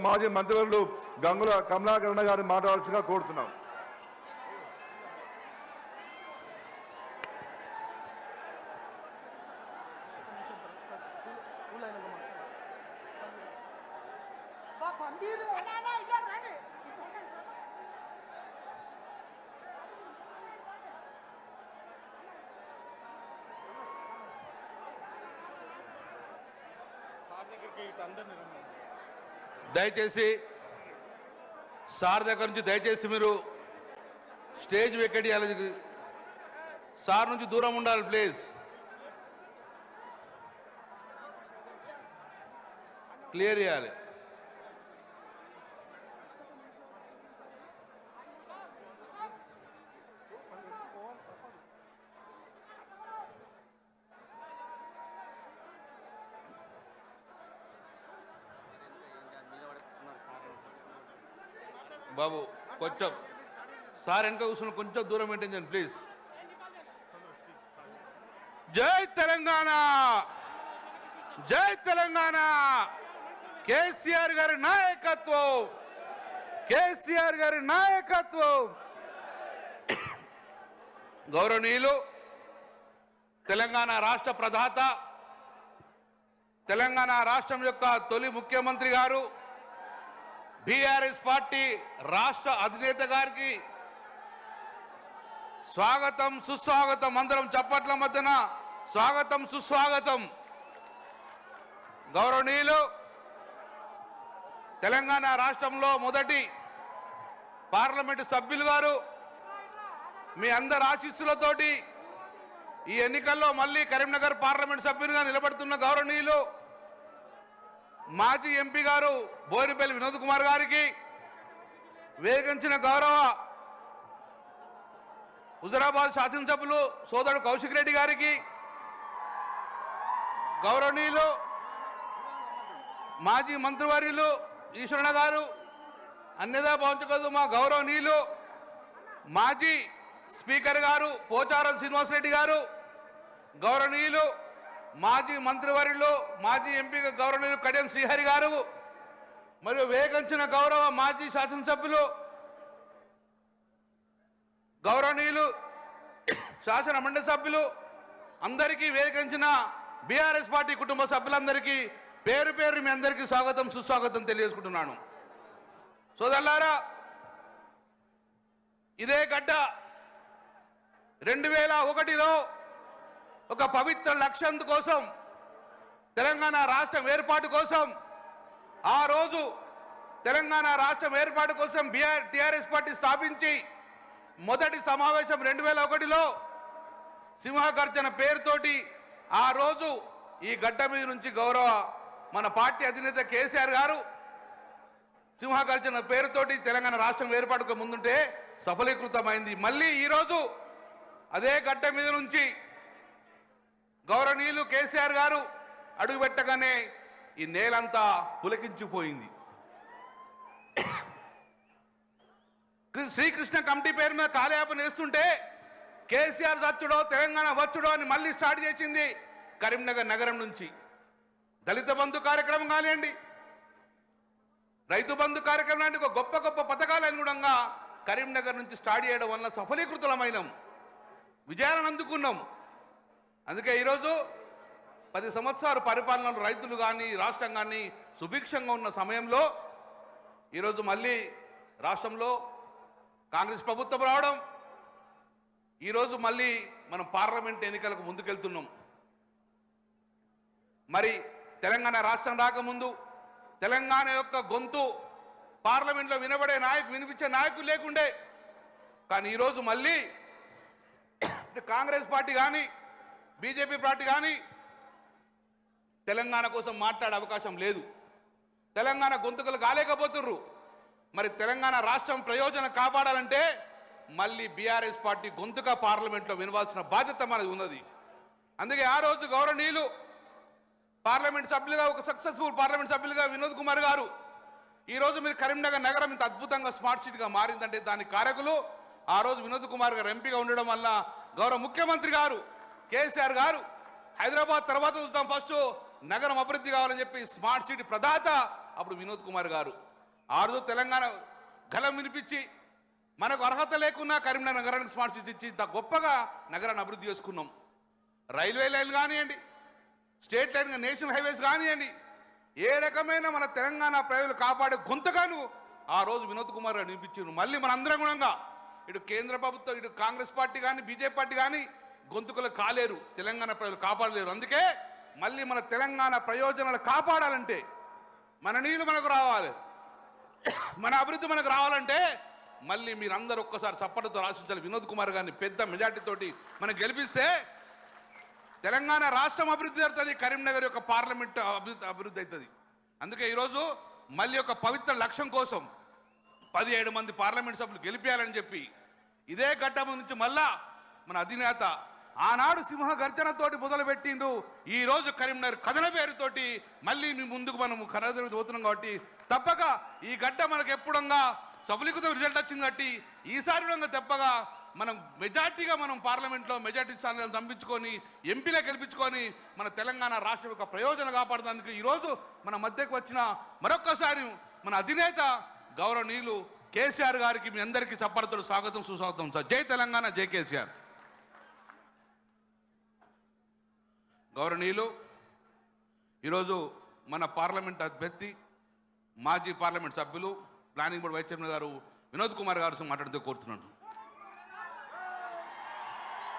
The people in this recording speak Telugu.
మాజీ మంత్రివర్యులు గంగుల కమలాకరణ గారిని మాట్లాడాల్సిందిగా కోరుతున్నాం. దయచేసి సార్ దగ్గర నుంచి దయచేసి మీరు స్టేజ్ వెకెట్ చేయాలి. సార్ నుంచి దూరం ఉండాలి ప్లీజ్. క్లియర్ చేయాలి. బాబు కొంచెం సార్ వెనక కూర్చుని కొంచెం దూరం మెయింటైన్ చేయండి ప్లీజ్. జై తెలంగాణ, జై తెలంగాణ. కేసీఆర్ గారి నాయకత్వం, కేసీఆర్ గారి నాయకత్వం. గౌరవనీయులు తెలంగాణ రాష్ట్ర ప్రదాత, తెలంగాణ రాష్ట్రం యొక్క తొలి ముఖ్యమంత్రి గారు, బీఆర్ఎస్ పార్టీ రాష్ట్ర అధినేత గారికి స్వాగతం సుస్వాగతం. అందరం చప్పట్ల మధ్యన స్వాగతం సుస్వాగతం. గౌరవనీయులు తెలంగాణ రాష్ట్రంలో మొదటి పార్లమెంటు సభ్యులు గారు, మీ అందరి ఆశీస్సులతోటి ఈ ఎన్నికల్లో మళ్ళీ కరీంనగర్ పార్లమెంటు సభ్యునిగా నిలబడుతున్న గౌరవనీయులు మాజీ ఎంపీ గారు బోయినపల్లి వినోద్ కుమార్ గారికి, వేగించిన గౌరవ హుజరాబాద్ శాసనసభ్యులు సోదరుడు కౌశిక్ రెడ్డి గారికి, గౌరవనీయులు మాజీ మంత్రివర్యులు ఈశ్వరణ గారు, అన్యదా భావించకూడదు మా గౌరవనీయులు మాజీ స్పీకర్ గారు పోచారం శ్రీనివాసరెడ్డి గారు, గౌరవనీయులు మాజీ మంత్రివర్యులు మాజీ ఎంపీ గౌరవనీయులు కడియం శ్రీహరి గారు, మరియు వేగించిన గౌరవ మాజీ శాసనసభ్యులు గౌరవనీయులు శాసన మండలి సభ్యులు అందరికీ, వేగించిన బీఆర్ఎస్ పార్టీ కుటుంబ సభ్యులందరికీ పేరు పేరు మీ అందరికీ స్వాగతం సుస్వాగతం తెలియజేసుకుంటున్నాను. సోదరులారా, ఇదే గడ్డ 2001లో ఒక పవిత్ర లక్ష్యం కోసం, తెలంగాణ రాష్ట్రం ఏర్పాటు కోసం, ఆ రోజు తెలంగాణ రాష్ట్రం ఏర్పాటు కోసం టీఆర్ఎస్ పార్టీ స్థాపించి మొదటి సమావేశం 2001లో సింహగర్జన పేరుతోటి ఆ రోజు ఈ గడ్డ మీద నుంచి గౌరవ మన పార్టీ అధినేత కేసీఆర్ గారు సింహగర్జన పేరుతోటి తెలంగాణ రాష్ట్రం ఏర్పాటుకు ముందుంటే సఫలీకృతమైంది. మళ్ళీ ఈరోజు అదే గడ్డ మీద నుంచి గౌరవనీయులు కేసీఆర్ గారు అడుగుపెట్టగానే ఈ నేలంతా పులకించిపోయింది. శ్రీకృష్ణ కమిటీ పేరు మీద కాలయాపన వేస్తుంటే కేసీఆర్ వచ్చుడో తెలంగాణ వచ్చుడో అని మళ్ళీ స్టార్ట్ చేసింది కరీంనగర్ నగరం నుంచి. దళిత బంధు కార్యక్రమం కానివ్వండి, రైతు బంధు కార్యక్రమం లాంటి ఒక గొప్ప గొప్ప పథకాలు అనుగుణంగా కరీంనగర్ నుంచి స్టార్ట్ చేయడం వల్ల సఫలీకృతమైనాం, విజయాలను అందుకున్నాం. అందుకే ఈరోజు 10 సంవత్సరాలు పరిపాలనలో రైతులు కానీ రాష్ట్రం కానీ సుభిక్షంగా ఉన్న సమయంలో ఈరోజు మళ్ళీ రాష్ట్రంలో కాంగ్రెస్ ప్రభుత్వం రావడం, ఈరోజు మళ్ళీ మనం పార్లమెంట్ ఎన్నికలకు ముందుకెళ్తున్నాం. మరి తెలంగాణ రాష్ట్రం రాకముందు తెలంగాణ యొక్క గొంతు పార్లమెంట్లో వినిపించే నాయకులు లేకుండే. కానీ ఈరోజు మళ్ళీ కాంగ్రెస్ పార్టీ కానీ బీజేపీ పార్టీ కానీ తెలంగాణ కోసం మాట్లాడే అవకాశం లేదు. తెలంగాణ గొంతుకలు కాలేకపోతుర్రు. మరి తెలంగాణ రాష్ట్రం ప్రయోజనం కాపాడాలంటే మళ్ళీ బీఆర్ఎస్ పార్టీ గొంతుక పార్లమెంట్లో వినవాల్సిన బాధ్యత మనది ఉన్నది. అందుకే ఆ రోజు గౌరవనీయులు పార్లమెంట్ సభ్యులుగా, ఒక సక్సెస్ఫుల్ పార్లమెంట్ సభ్యులుగా వినోద్ కుమార్ గారు, ఈరోజు మీరు కరీంనగర్ నగరం ఇంత అద్భుతంగా స్మార్ట్ సిటీగా మారిందంటే దానికి కారకులు ఆ రోజు వినోద్ కుమార్ గారు ఎంపీగా ఉండడం వల్ల గౌరవ ముఖ్యమంత్రి గారు కేసీఆర్ గారు హైదరాబాద్ తర్వాత చూస్తాం, ఫస్ట్ నగరం అభివృద్ధి కావాలని చెప్పి స్మార్ట్ సిటీ ప్రదాత అప్పుడు వినోద్ కుమార్ గారు ఆ రోజు తెలంగాణ గలం వినిపించి మనకు అర్హత లేకున్నా కరీంనగర్ నగరానికి స్మార్ట్ సిటీ ఇచ్చి ఇంత గొప్పగా నగరాన్ని అభివృద్ధి చేసుకున్నాం. రైల్వే లైన్ కానివ్వండి, స్టేట్ లైన్ నేషనల్ హైవేస్ కానివ్వండి, ఏ రకమైన మన తెలంగాణ ప్రజలు కాపాడే గొంతుగాను ఆ రోజు వినోద్ కుమార్ గారు వినిపించారు. మళ్ళీ మన అందరం గుణంగా ఇటు కేంద్ర ప్రభుత్వం, ఇటు కాంగ్రెస్ పార్టీ కానీ బీజేపీ పార్టీ కానీ గొంతుకలు కాలేరు, తెలంగాణ ప్రజలు కాపాడలేరు. అందుకే మళ్ళీ మన తెలంగాణ ప్రయోజనాలు కాపాడాలంటే మన నీళ్లు మనకు రావాలి, మన అభివృద్ధి మనకు రావాలంటే మళ్ళీ మీరందరూ ఒక్కసారి చప్పటితో రాసించాలి. వినోద్ కుమార్ గారిని పెద్ద మెజార్టీతోటి మనం గెలిపిస్తే తెలంగాణ రాష్ట్రం అభివృద్ధి జరుగుతుంది, కరీంనగర్ యొక్క పార్లమెంట్ అభివృద్ధి అవుతుంది. అందుకే ఈరోజు మళ్ళీ ఒక పవిత్ర లక్ష్యం కోసం 17 మంది పార్లమెంట్ సభ్యులు గెలిపేయాలని చెప్పి ఇదే ఘట్టం నుంచి మళ్ళా మన అధినేత ఆనాడు సింహ గర్జనతోటి మొదలుపెట్టిండు. ఈ రోజు కరీంనగర్ కథన పేరుతోటి మళ్ళీ మీ ముందుకు మనం కథన పోతున్నాం. కాబట్టి తప్పక ఈ గడ్డ మనకు ఎప్పుడంగా సఫలీకృత రిజల్ట్ వచ్చింది. కాబట్టి ఈసారి తప్పగా మనం మెజార్టీగా మనం పార్లమెంట్లో మెజార్టీ స్థానాలను పంపించుకొని ఎంపీలో గెలిపించుకొని మన తెలంగాణ రాష్ట్రం యొక్క ప్రయోజనం కాపాడడానికి ఈరోజు మన మధ్యకు వచ్చిన మరొక్కసారి మన అధినేత గౌరవనీయులు కేసీఆర్ గారికి మీ అందరికీ చప్పట్లతో స్వాగతం సుస్వాగతం సార్. జై తెలంగాణ, జై కేసీఆర్. గౌరవనీయులు, ఈరోజు మన పార్లమెంట్ అభ్యర్థి మాజీ పార్లమెంట్ సభ్యులు ప్లానింగ్ బోర్డు వైస్ చైర్మన్ గారు వినోద్ కుమార్ గారు మాట్లాడుతూ కోరుతున్నాను.